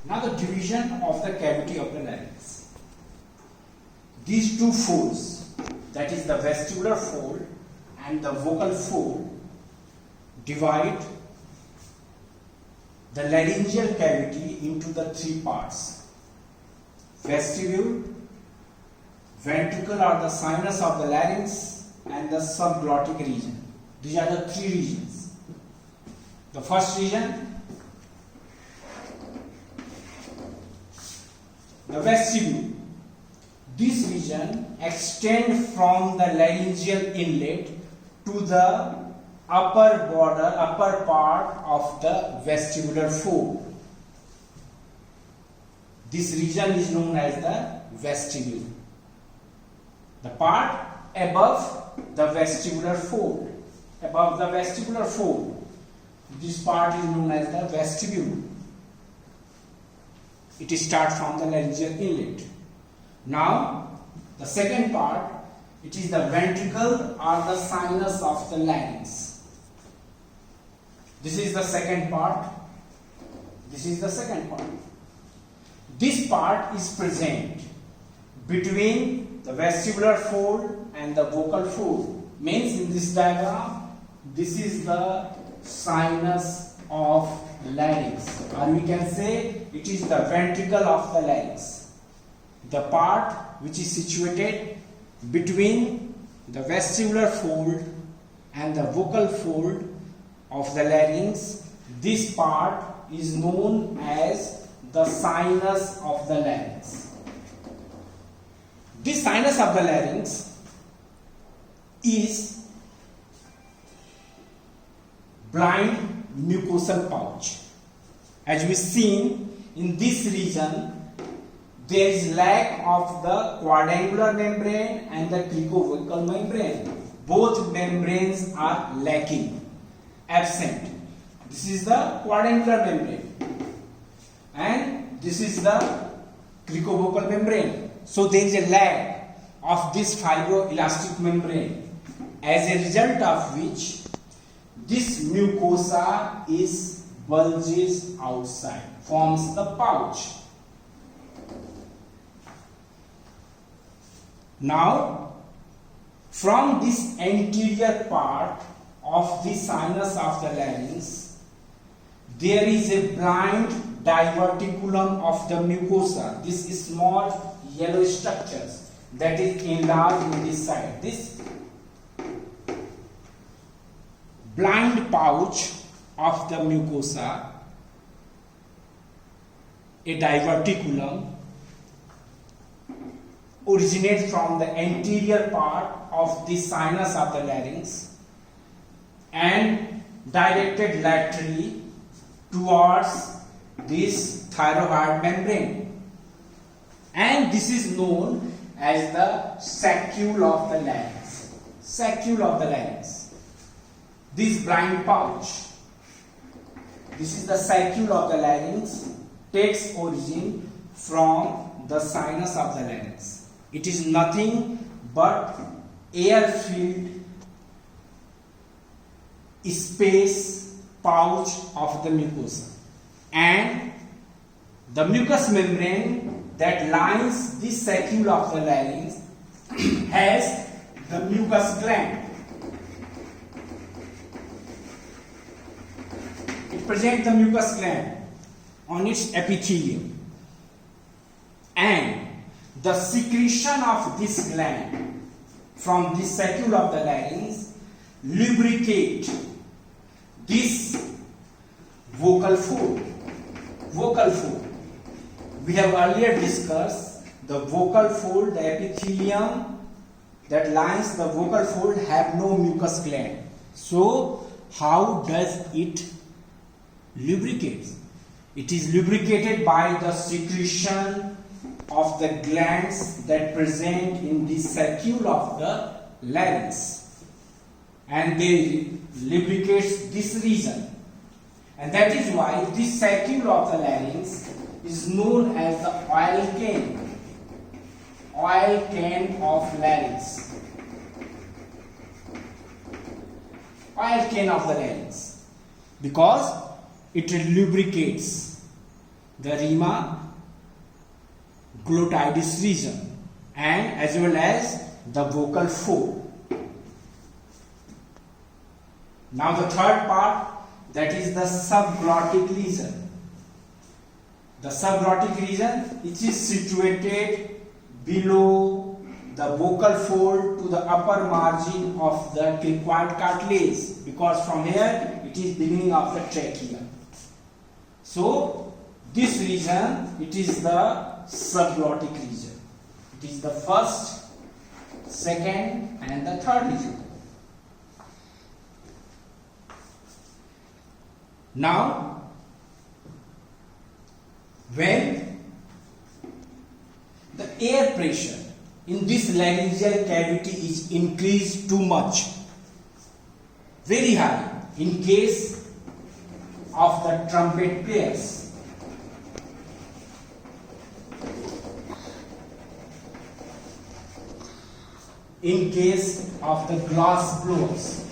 Now the division of the cavity of the larynx. These two folds, that is the vestibular fold and the vocal fold, divide the laryngeal cavity into the three parts: vestibule, ventricle or the sinus of the larynx, and the subglottic region. These are the three regions. The first region, the vestibule. This region extends from the laryngeal inlet to the upper part of the vestibular fold. This region is known as the vestibule. The part above the vestibular fold. Above the vestibular fold, this part is known as the vestibule. It starts from the laryngeal inlet. Now, the second part, it is the ventricle or the sinus of the larynx. This is the second part. This is the second part. This part is present between the vestibular fold and the vocal fold. Means in this diagram, this is the sinus of larynx, or we can say it is the ventricle of the larynx. The part which is situated between the vestibular fold and the vocal fold of the larynx, this part is known as the sinus of the larynx. This sinus of the larynx is blind mucosal pouch. As we seen in this region, there is lack of the quadrangular membrane and the cricovocal membrane. Both membranes are lacking, absent. This is the quadrangular membrane and this is the cricovocal membrane. So there is a lack of this fibroelastic membrane, as a result of which this mucosa is bulges outside, forms the pouch. Now, from this anterior part of the sinus of the larynx, there is a blind diverticulum of the mucosa. This is small yellow structures that is enlarged in this side. This blind pouch of the mucosa, a diverticulum, originates from the anterior part of the sinus of the larynx and directed laterally towards this thyroid membrane, and this is known as the saccule of the larynx. Saccule of the larynx. This blind pouch, this is the saccule of the larynx, takes origin from the sinus of the larynx. It is nothing but air-filled space pouch of the mucosa, and the mucous membrane that lines the saccule of the larynx has the mucus gland. It presents the mucus gland on its epithelium, and the secretion of this gland from the saccule of the larynx lubricate this vocal fold. Vocal fold. We have earlier discussed the vocal fold, the epithelium that lines the vocal fold have no mucus gland. So, how does it lubricate? It is lubricated by the secretion of the glands that present in the saccule of the larynx, and they lubricates this region, and that is why this saccule of the larynx is known as the oil cane of larynx. Oil cane of the larynx, because it lubricates the rima glottidis region and as well as the vocal fold. Now the third part, that is the subglottic region. The subglottic region, it is situated below the vocal fold to the upper margin of the cricoid cartilage, because from here it is beginning of the trachea. So this region, it is the subglottic region. It is the first, second and the third region. Now, when the air pressure in this laryngeal cavity is increased too much, very high, in case of the trumpet players, in case of the glass blowers,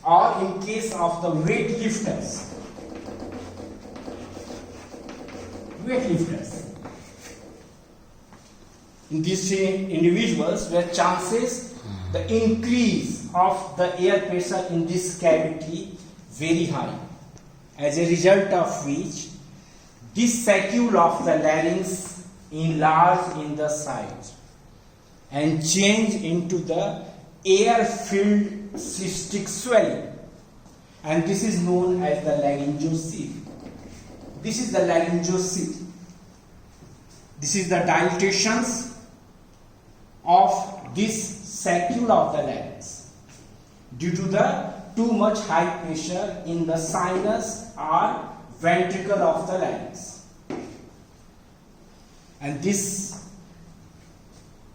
or in case of the weightlifters. In these individuals where chances the increase of the air pressure in this cavity very high, as a result of which this saccule of the larynx enlarge in the size and change into the air-filled cystic swelling, and this is known as the laryngocele. This is the laryngocele. This is the dilatations of this saccule of the larynx due to the too much high pressure in the sinus or ventricle of the larynx, and this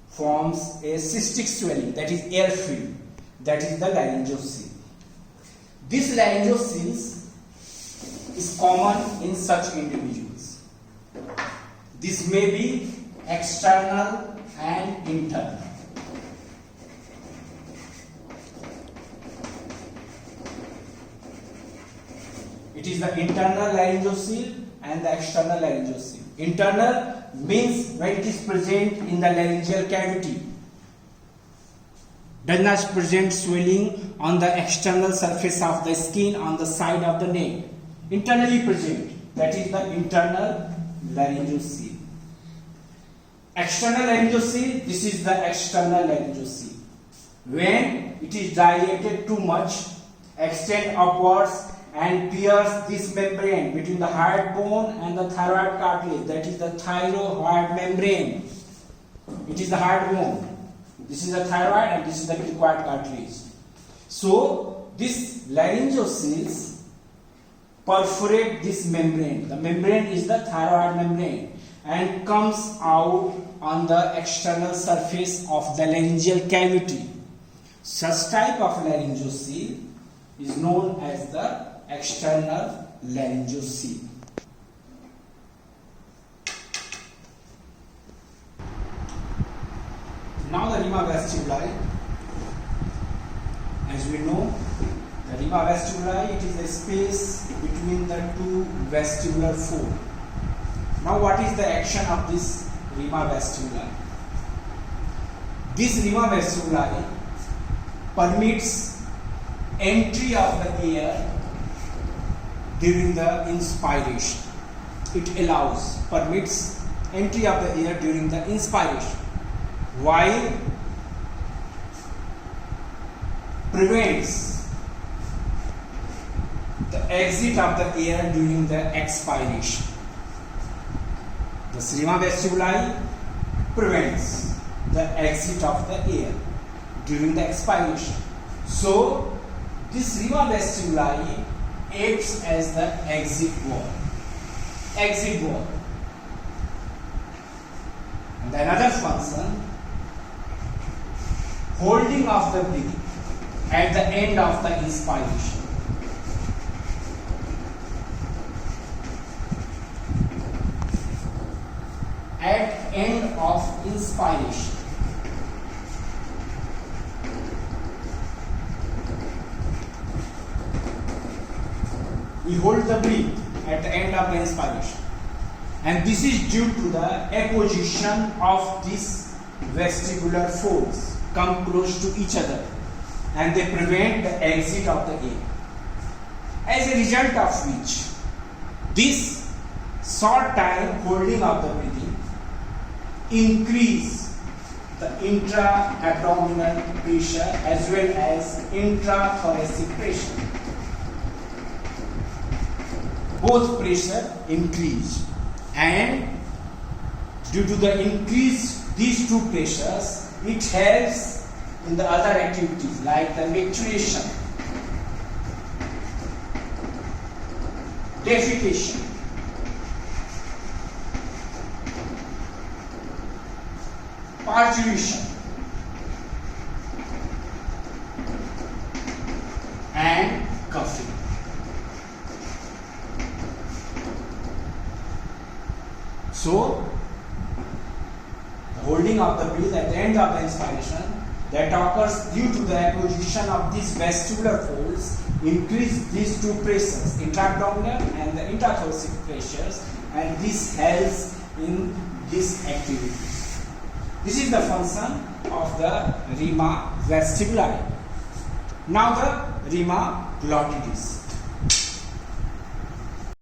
forms a cystic swelling, that is air filled, that is the laryngocele. This laryngocele is common in such individuals. This may be external and internal. It is the internal laryngocele and the external laryngocele. Internal means when it is present in the laryngeal cavity, does not present swelling on the external surface of the skin on the side of the neck. Internally present, that is the internal laryngocele. External laryngocele, this is the external laryngocele. When it is dilated too much, extend upwards and pierce this membrane between the hyoid bone and the thyroid cartilage, that is the thyroid membrane. It is the hyoid bone. This is the thyroid and this is the cricoid cartilage. So this laryngoceles perforate this membrane. The membrane is the thyroid membrane and comes out on the external surface of the laryngeal cavity. Such type of laryngocele is known as the external laryngocele. Now the rima vestibuli. As we know, the rima vestibuli, it is a space between the two vestibular folds. Now what is the action of this rima vestibuli? This rima vestibuli permits entry of the air during the inspiration. It permits entry of the air during the inspiration, while prevents the exit of the air during the expiration. The rima vestibuli prevents the exit of the air during the expiration. So this rima vestibuli acts as the exit wall. And another function, holding of the breath at the end of the inspiration. At end of inspiration, we hold the breath at the end of the inspiration. And this is due to the apposition of these vestibular folds come close to each other and they prevent the exit of the air. As a result of which, this short time holding of the breathing increase the intra-abdominal pressure as well as intrathoracic pressure. Both pressure increase, and due to the increase these two pressures, it helps in the other activities like the micturition, defecation, parturition, and coughing. So, the holding of the breath at the end of the inspiration that occurs due to the apposition of these vestibular folds increase these two pressures, intra-abdominal and the intrathoracic pressures, and this helps in this activity. This is the function of the rima vestibuli. Now the rima glottidis.